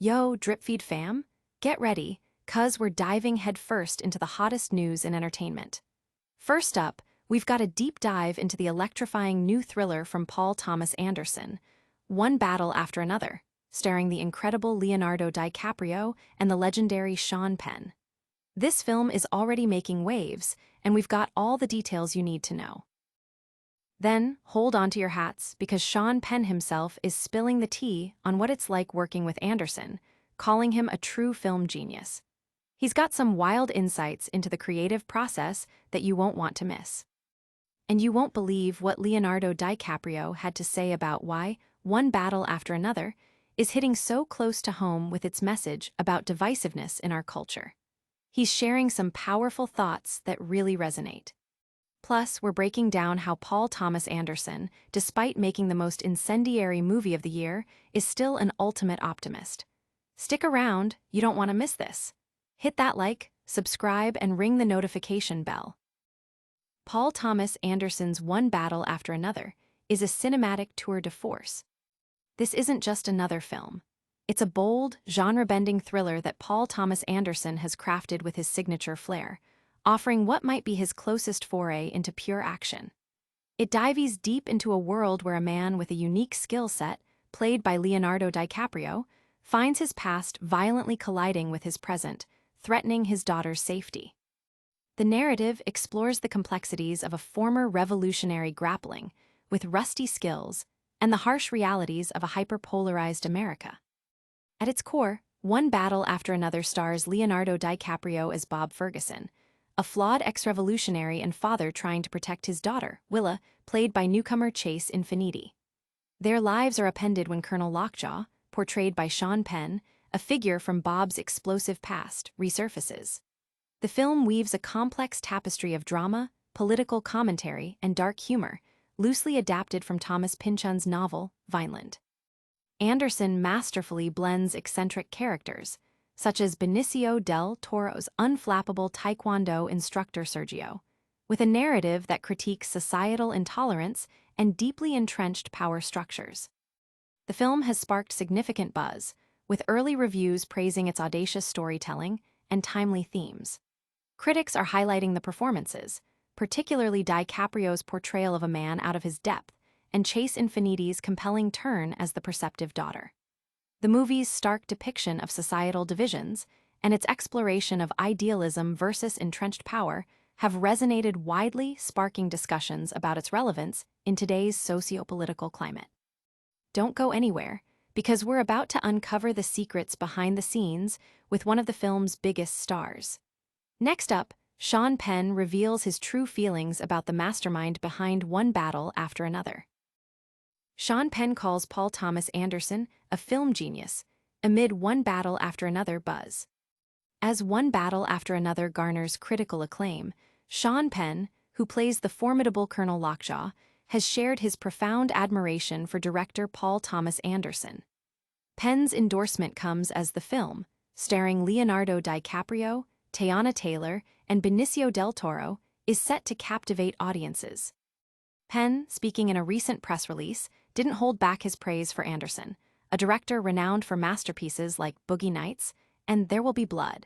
Yo, Dripfeed fam, get ready, cuz we're diving headfirst into the hottest news in entertainment. First up, we've got a deep dive into the electrifying new thriller from Paul Thomas Anderson, One Battle After Another, starring the incredible Leonardo DiCaprio and the legendary Sean Penn. This film is already making waves, and we've got all the details you need to know. Then, hold on to your hats, because Sean Penn himself is spilling the tea on what it's like working with Anderson, calling him a true film genius. He's got some wild insights into the creative process that you won't want to miss. And you won't believe what Leonardo DiCaprio had to say about why One Battle After Another is hitting so close to home with its message about divisiveness in our culture. He's sharing some powerful thoughts that really resonate. Plus, we're breaking down how Paul Thomas Anderson, despite making the most incendiary movie of the year, is still an ultimate optimist. Stick around, you don't want to miss this. Hit that like, subscribe, and ring the notification bell. Paul Thomas Anderson's One Battle After Another is a cinematic tour de force. This isn't just another film. It's a bold, genre-bending thriller that Paul Thomas Anderson has crafted with his signature flair, offering what might be his closest foray into pure action. It dives deep into a world where a man with a unique skill set, played by Leonardo DiCaprio, finds his past violently colliding with his present, threatening his daughter's safety. The narrative explores the complexities of a former revolutionary grappling with rusty skills and the harsh realities of a hyperpolarized America. At its core, One Battle After Another stars Leonardo DiCaprio as Bob Ferguson, a flawed ex-revolutionary and father trying to protect his daughter, Willa, played by newcomer Chase Infiniti. Their lives are upended when Colonel Lockjaw, portrayed by Sean Penn, a figure from Bob's explosive past, resurfaces. The film weaves a complex tapestry of drama, political commentary, and dark humor, loosely adapted from Thomas Pynchon's novel, Vineland. Anderson masterfully blends eccentric characters, such as Benicio del Toro's unflappable Taekwondo instructor Sergio, with a narrative that critiques societal intolerance and deeply entrenched power structures. The film has sparked significant buzz, with early reviews praising its audacious storytelling and timely themes. Critics are highlighting the performances, particularly DiCaprio's portrayal of a man out of his depth, and Chase Infiniti's compelling turn as the perceptive daughter. The movie's stark depiction of societal divisions and its exploration of idealism versus entrenched power have resonated widely, sparking discussions about its relevance in today's socio-political climate. Don't go anywhere, because we're about to uncover the secrets behind the scenes with one of the film's biggest stars. Next up, Sean Penn reveals his true feelings about the mastermind behind One Battle After Another. Sean Penn calls Paul Thomas Anderson a film genius amid One Battle After Another buzz. As One Battle After Another garners critical acclaim, Sean Penn, who plays the formidable Colonel Lockjaw, has shared his profound admiration for director Paul Thomas Anderson. Penn's endorsement comes as the film, starring Leonardo DiCaprio, Teyana Taylor, and Benicio del Toro, is set to captivate audiences. Penn, speaking in a recent press release, didn't hold back his praise for Anderson, a director renowned for masterpieces like Boogie Nights and There Will Be Blood.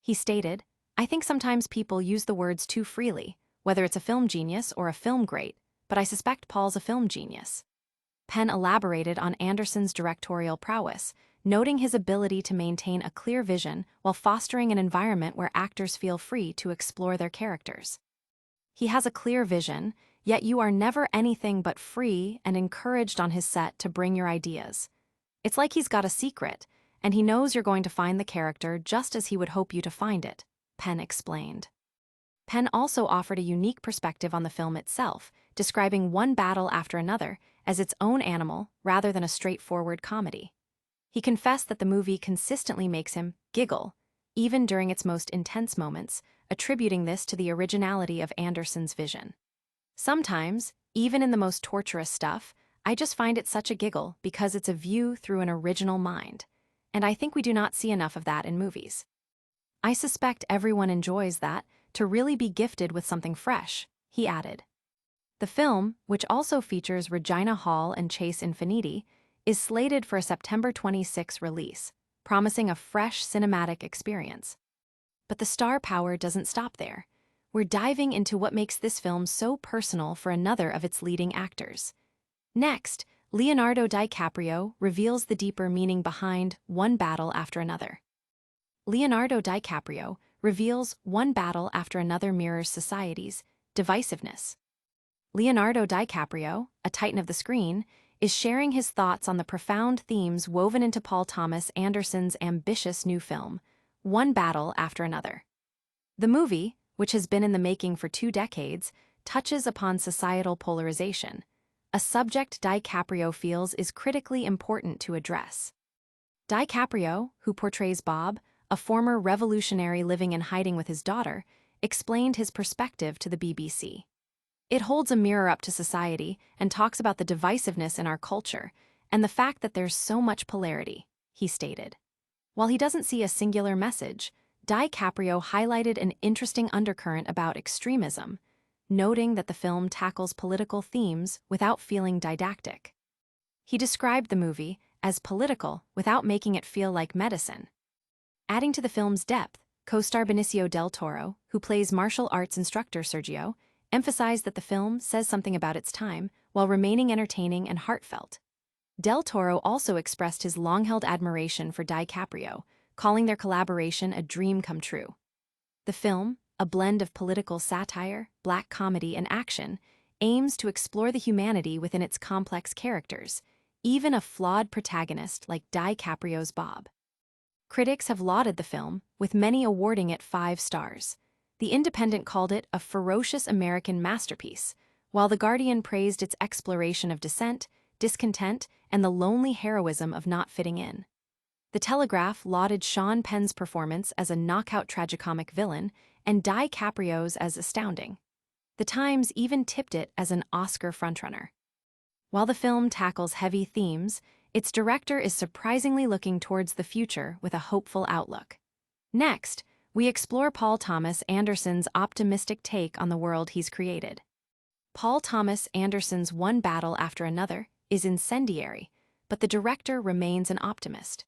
He stated, "I think sometimes people use the words too freely, whether it's a film genius or a film great, but I suspect Paul's a film genius." Penn elaborated on Anderson's directorial prowess, noting his ability to maintain a clear vision while fostering an environment where actors feel free to explore their characters. He has a clear vision, yet you are never anything but free and encouraged on his set to bring your ideas. It's like he's got a secret, and he knows you're going to find the character just as he would hope you to find it, Penn explained. Penn also offered a unique perspective on the film itself, describing One Battle After Another as its own animal rather than a straightforward comedy. He confessed that the movie consistently makes him giggle, even during its most intense moments, attributing this to the originality of Anderson's vision. "Sometimes, even in the most torturous stuff, I just find it such a giggle because it's a view through an original mind, and I think we do not see enough of that in movies. I suspect everyone enjoys that, to really be gifted with something fresh," he added. The film, which also features Regina Hall and Chase Infiniti, is slated for a September 26 release, promising a fresh cinematic experience. But the star power doesn't stop there. We're diving into what makes this film so personal for another of its leading actors. Next, Leonardo DiCaprio reveals the deeper meaning behind One Battle After Another. Leonardo DiCaprio reveals One Battle After Another mirrors society's divisiveness. Leonardo DiCaprio, a titan of the screen, is sharing his thoughts on the profound themes woven into Paul Thomas Anderson's ambitious new film, One Battle After Another. The movie, which has been in the making for 2 decades, touches upon societal polarization, a subject DiCaprio feels is critically important to address. DiCaprio, who portrays Bob, a former revolutionary living in hiding with his daughter, explained his perspective to the BBC. It holds a mirror up to society and talks about the divisiveness in our culture and the fact that there's so much polarity, he stated. While he doesn't see a singular message, DiCaprio highlighted an interesting undercurrent about extremism, noting that the film tackles political themes without feeling didactic. He described the movie as political without making it feel like medicine. Adding to the film's depth, co-star Benicio del Toro, who plays martial arts instructor Sergio, emphasized that the film says something about its time while remaining entertaining and heartfelt. Del Toro also expressed his long-held admiration for DiCaprio, calling their collaboration a dream come true. The film, a blend of political satire, black comedy, and action, aims to explore the humanity within its complex characters, even a flawed protagonist like DiCaprio's Bob. Critics have lauded the film, with many awarding it 5 stars. The Independent called it a ferocious American masterpiece, while The Guardian praised its exploration of dissent, discontent, and the lonely heroism of not fitting in. The Telegraph lauded Sean Penn's performance as a knockout tragicomic villain and DiCaprio's as astounding. The Times even tipped it as an Oscar frontrunner. While the film tackles heavy themes, its director is surprisingly looking towards the future with a hopeful outlook. Next, we explore Paul Thomas Anderson's optimistic take on the world he's created. Paul Thomas Anderson's One Battle After Another is incendiary, but the director remains an optimist.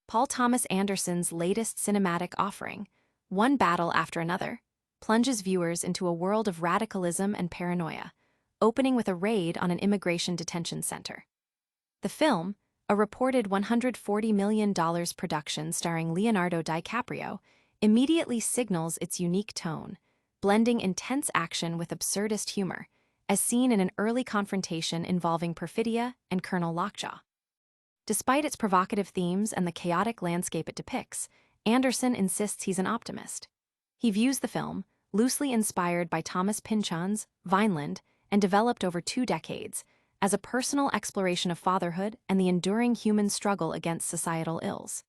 Paul Thomas Anderson's latest cinematic offering, One Battle After Another, plunges viewers into a world of radicalism and paranoia, opening with a raid on an immigration detention center. The film, a reported $140 million production starring Leonardo DiCaprio, immediately signals its unique tone, blending intense action with absurdist humor, as seen in an early confrontation involving Perfidia and Colonel Lockjaw. Despite its provocative themes and the chaotic landscape it depicts, Anderson insists he's an optimist. He views the film, loosely inspired by Thomas Pynchon's Vineland and developed over 2 decades, as a personal exploration of fatherhood and the enduring human struggle against societal ills.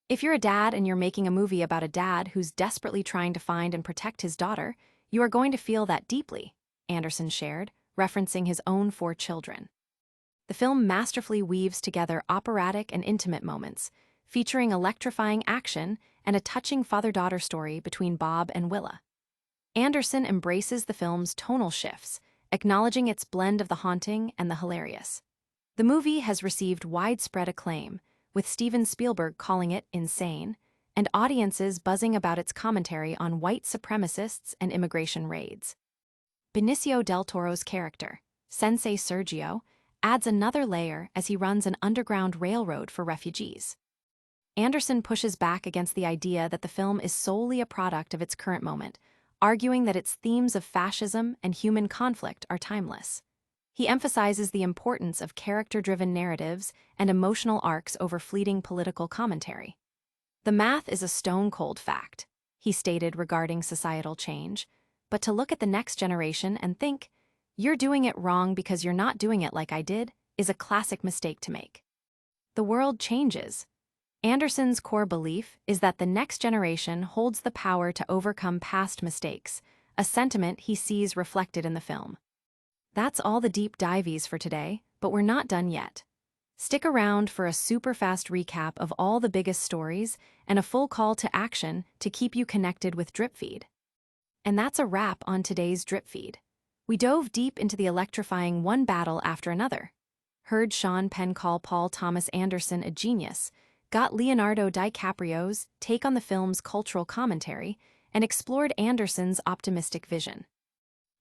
If you're a dad and you're making a movie about a dad who's desperately trying to find and protect his daughter, you are going to feel that deeply, Anderson shared, referencing his own 4 children. The film masterfully weaves together operatic and intimate moments, featuring electrifying action and a touching father-daughter story between Bob and Willa. Anderson embraces the film's tonal shifts, acknowledging its blend of the haunting and the hilarious. The movie has received widespread acclaim, with Steven Spielberg calling it insane, and audiences buzzing about its commentary on white supremacists and immigration raids. Benicio del Toro's character, Sensei Sergio, adds another layer as he runs an underground railroad for refugees. Anderson pushes back against the idea that the film is solely a product of its current moment, arguing that its themes of fascism and human conflict are timeless. He emphasizes the importance of character-driven narratives and emotional arcs over fleeting political commentary. The math is a stone-cold fact, he stated regarding societal change, but to look at the next generation and think, "You're doing it wrong because you're not doing it like I did," is a classic mistake to make. The world changes. Anderson's core belief is that the next generation holds the power to overcome past mistakes, a sentiment he sees reflected in the film. That's all the deep dives for today, but we're not done yet. Stick around for a super fast recap of all the biggest stories and a full call to action to keep you connected with DripFeed. And that's a wrap on today's DripFeed. We dove deep into the electrifying One Battle After Another, heard Sean Penn call Paul Thomas Anderson a genius, got Leonardo DiCaprio's take on the film's cultural commentary, and explored Anderson's optimistic vision.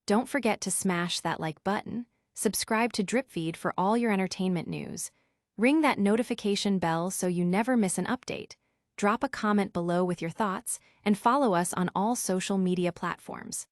Don't forget to smash that like button, subscribe to DripFeed for all your entertainment news, ring that notification bell so you never miss an update, drop a comment below with your thoughts, and follow us on all social media platforms.